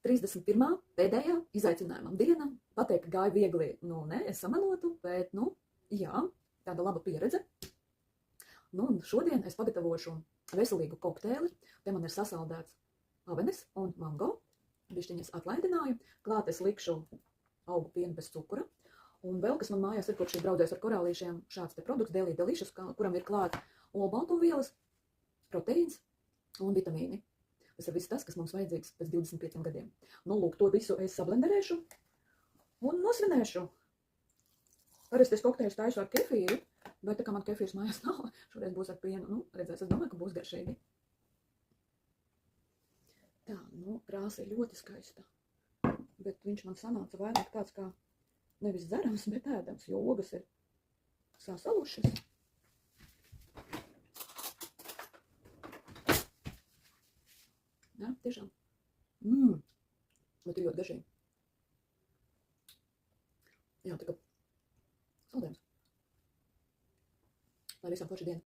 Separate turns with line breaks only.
31. pēdējā izaicinājuma diena. Pateikt, ka gāja viegli, nē, es samelotu, bet, jā, tāda laba pieredze. Un šodien es pagatavošu veselīgu kokteili. Te man ir sasaldēts avenes un mango. Bišķiņas atlaidināju. Klāt es likšu augu pienu bez cukura. Un vēl, kas man mājās ir, kopš ir draudzējis ar korālīšiem, šāds te produkts, Daily Delicious, kuram ir klāt olbaltumvielas, proteīns un vitamīni. Tas ir viss tas, kas mums vajadzīgs pēc 25 gadiem. Lūk, to visu es sablenderēšu un nosvinēšu. Parasti es kokteļus taisu ar kefīru, bet tā kā man kefīrs mājās nav, šoreiz būs ar pienu. Redzēs, es domāju, ka būs garšīgi. Tā, krāsa ir ļoti skaista, bet viņš man sanāca vairāk tāds kā nevis dzerams, bet ēdams, jo ogas ir sasalušas. Jā, tiešām. Bet ir ļoti garšīgi. Jā, tā kā saldējums. Lai visām forša diena.